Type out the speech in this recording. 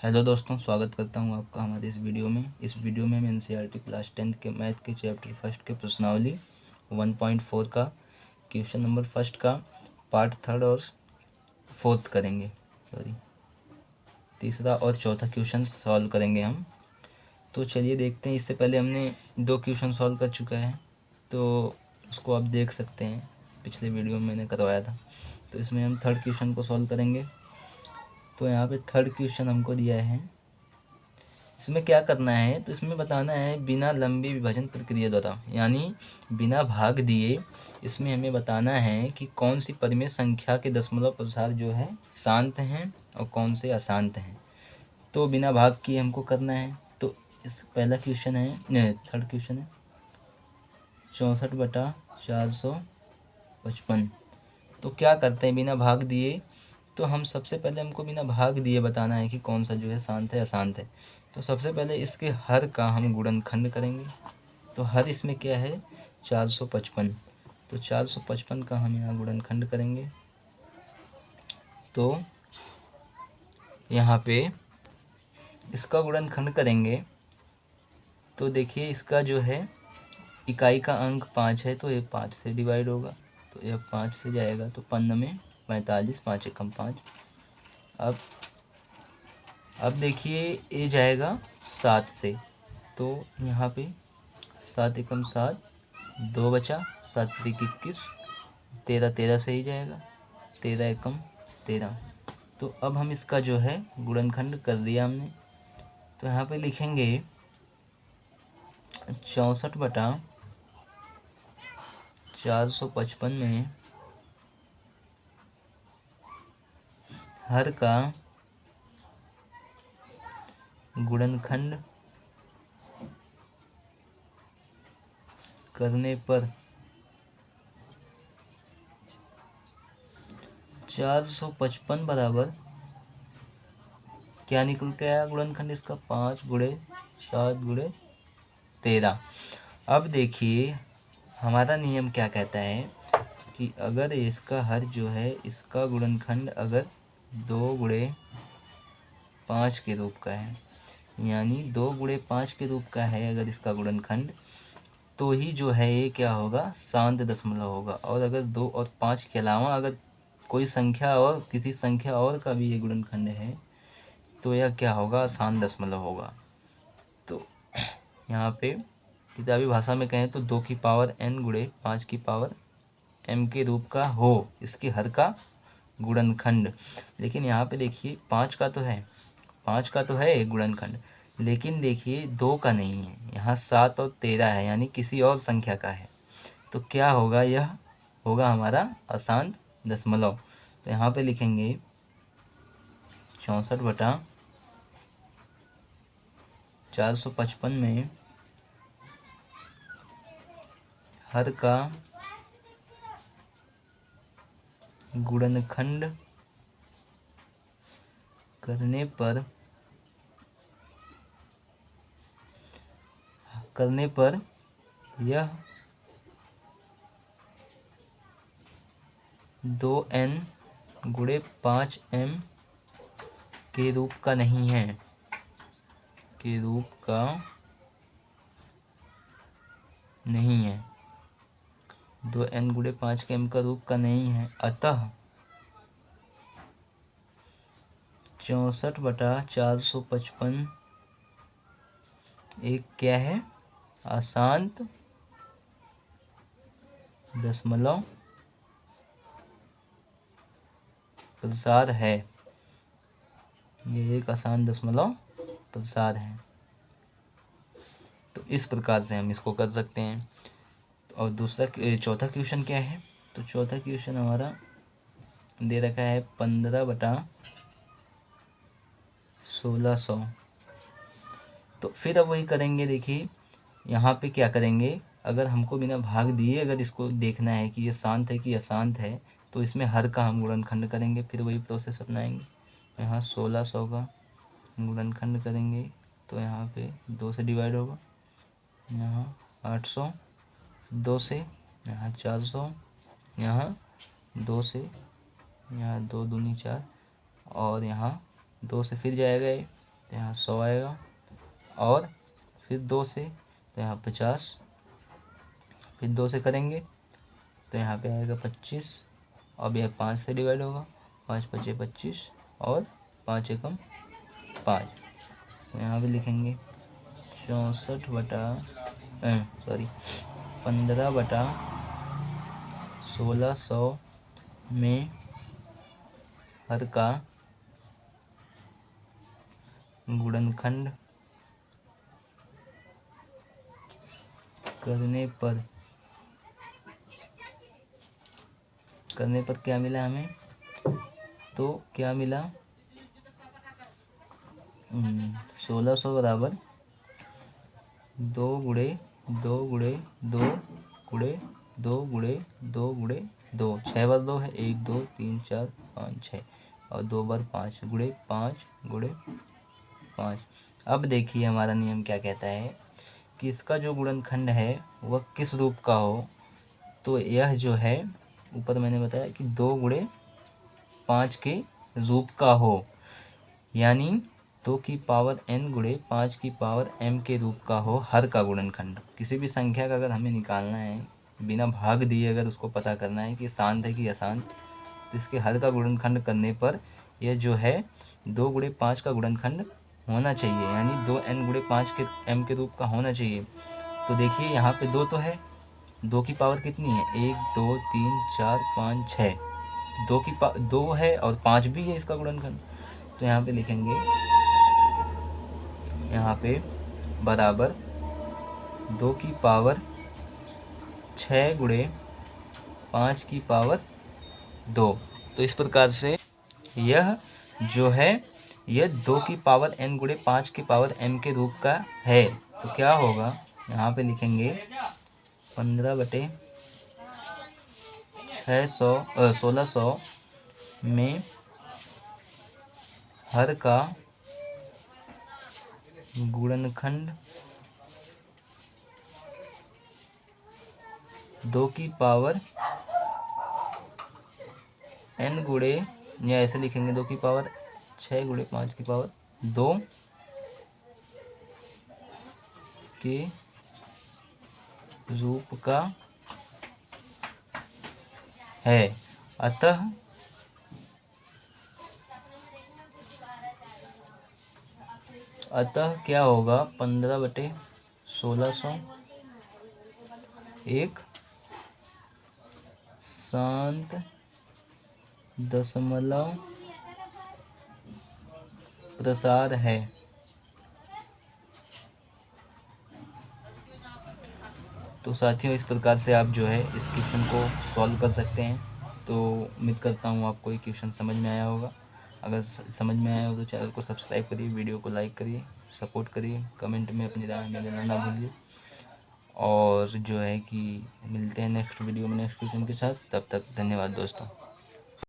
Hello दोस्तों, स्वागत करता हूं आपका हमारे इस वीडियो में। इस वीडियो में हम एनसीईआरटी क्लास 10th के मैथ के चैप्टर फर्स्ट के प्रश्नावली 1.4 का क्वेश्चन नंबर फर्स्ट का पार्ट थर्ड और फोर्थ करेंगे। तीसरा और चौथा क्वेश्चन सॉल्व करेंगे हम। तो चलिए देखते हैं। इससे पहले हमने 2 क्वेश्चन सॉल्व कर चुका है, तो उसको आप देख सकते हैं। पिछले वीडियो में मैंने करवाया था, तो इसमें हम थर्ड क्वेश्चन को सॉल्व करेंगे। तो यहाँ पे थर्ड क्वेश्चन हमको दिया है। इसमें क्या करना है, तो इसमें बताना है बिना लंबी विभाजन प्रक्रिया द्वारा, यानी बिना भाग दिए इसमें हमें बताना है कि कौन सी परिमेय संख्या के दशमलव प्रसार जो है शांत हैं और कौन से अशांत हैं। तो बिना भाग किए हमको करना है। तो इस पहला क्वेश्चन है, थर्ड क्वेश्चन है 64/455। तो क्या करते हैं बिना भाग दिए। तो हम सबसे पहले हमको बिना भाग दिए बताना है कि कौन सा जो है शांत है अशांत है। तो सबसे पहले इसके हर का हम गुणनखंड करेंगे। तो हर इसमें क्या है 455। तो 455 का हम यहाँ गुणनखंड करेंगे। तो यहाँ पे इसका गुणनखंड करेंगे तो देखिए इसका जो है इकाई का अंक 5 है, तो ये 5 से डिवाइड होगा। तो यह 5 से जाएगा तो 5 में 45, 5 एकम 5। अब देखिए ये जाएगा 7 से, तो यहाँ पे 7 एकम 7, 2 बचा, 7 त्रिक 21, 13 13 से ही जाएगा, 13 एकम 13। तो अब हम इसका जो है गुणनखंड कर दिया हमने। तो यहाँ पे लिखेंगे 64/455 में हर का गुणनखंड करने पर 455 बराबर क्या निकल के आया गुणनखंड इसका 5 गुणे 7 गुणे 13। अब देखिए हमारा नियम क्या कहता है कि अगर इसका हर जो है इसका गुणनखंड अगर 2 गुणे 5 के रूप का है, यानी 2 गुणे 5 के रूप का है अगर इसका गुणनखंड, तो ही जो है ये क्या होगा शांत दशमलव होगा। और अगर 2 और 5 के अलावा अगर कोई संख्या और किसी संख्या और का भी ये गुणनखंड है तो यह क्या होगा अशांत दशमलव होगा। तो यहाँ पे किताबी भाषा में कहें तो 2 की पावर n गुणे 5 की पावर m के रूप का हो इसके हर का गुणनखंड। लेकिन यहाँ पे देखिए 5 का तो है, 5 का तो है गुणनखंड, लेकिन देखिए 2 का नहीं है। यहाँ 7 और 13 है, यानी किसी और संख्या का है। तो क्या होगा, यह होगा हमारा अशांत दशमलव। तो यहाँ पे लिखेंगे 64/455 में हर का गुणनखंड करने पर यह 2n गुणे 5m के रूप का नहीं है, के रूप का नहीं है, 2n गुणे 5 के m का रूप का नहीं है। अतः 64/455 एक क्या है अशांत दशमलव प्रसार है। ये एक अशांत दशमलव प्रसार है। तो इस प्रकार से हम इसको कर सकते हैं। और चौथा क्वेश्चन क्या है, तो चौथा क्वेश्चन हमारा दे रखा है 15/1600। तो फिर अब वही करेंगे। देखिए यहाँ पे क्या करेंगे, अगर हमको बिना भाग दिए अगर इसको देखना है कि ये शांत है कि अशांत है, तो इसमें हर का हम गुणनखंड करेंगे। फिर वही प्रोसेस अपनाएंगे। यहाँ 1600 का गुणनखंड करेंगे तो यहाँ पे 2 से डिवाइड होगा, यहाँ 800, 2 से, यहाँ 400, यहाँ 2 से, यहाँ 2 दूनी 4, और यहाँ 2 से फिर जाएगा ये, तो यहाँ 100 आएगा, और फिर 2 से तो यहाँ 50, फिर 2 से करेंगे तो यहाँ पे आएगा 25, अब यह 5 से डिवाइड होगा, 5 पचे 25 और 5 एकम 5। तो यहाँ पे लिखेंगे 64 बटा 15 बटा 1600 में हर का गुणनखंड करने पर क्या मिला हमें, तो क्या मिला 1600 बराबर 2 गुणे 2 गुणे 2 गुणे 2 गुणे 2 गुणे 2, 6 बार 2 है, 1 2 3 4 5 6 और 2 बार 5 गुणे 5 गुणे 5। अब देखिए हमारा नियम क्या कहता है कि इसका जो गुणनखंड है वह किस रूप का हो। तो यह जो है ऊपर मैंने बताया कि 2 गुणे 5 के रूप का हो, यानी 2 की पावर n गुणे 5 की पावर m के रूप का हो हर का गुणनखंड। किसी भी संख्या का अगर हमें निकालना है बिना भाग दिए, अगर उसको पता करना है कि शांत है कि अशांत, तो इसके हर का गुणनखंड करने पर यह जो है 2 गुणे 5 का गुणनखंड होना चाहिए, यानी 2n गुणे 5 के m के रूप का होना चाहिए। तो देखिए यहाँ पे 2 तो है, 2 की पावर कितनी है, 1 2 3 4 5 6, 2 है और 5 भी है इसका गुणनखंड। तो यहाँ पे लिखेंगे, यहाँ पे बराबर 2 की पावर 6 गुणे 5 की पावर 2। तो इस प्रकार से यह जो है यह 2 की पावर n गुणे 5 की पावर m के रूप का है। तो क्या होगा, यहाँ पे लिखेंगे 15 बटे 1600 में हर का गुणनखंड 2 की पावर n गुणे, या ऐसे लिखेंगे 2 की पावर 6 गुणे 5 की पावर 2 के रूप का है। अतः क्या होगा, 15 बटे 1600 एक शांत दशमलव प्रसार है। तो साथियों, इस प्रकार से आप जो है इस क्वेश्चन को सॉल्व कर सकते हैं। तो उम्मीद करता हूँ आपको ये क्वेश्चन समझ में आया होगा। अगर समझ में आया हो तो चैनल को सब्सक्राइब करिए, वीडियो को लाइक करिए, सपोर्ट करिए, कमेंट में अपनी राय में देना ना भूलिए। और जो है कि मिलते हैं नेक्स्ट वीडियो में नेक्स्ट क्वेश्चन के साथ। तब तक धन्यवाद दोस्तों।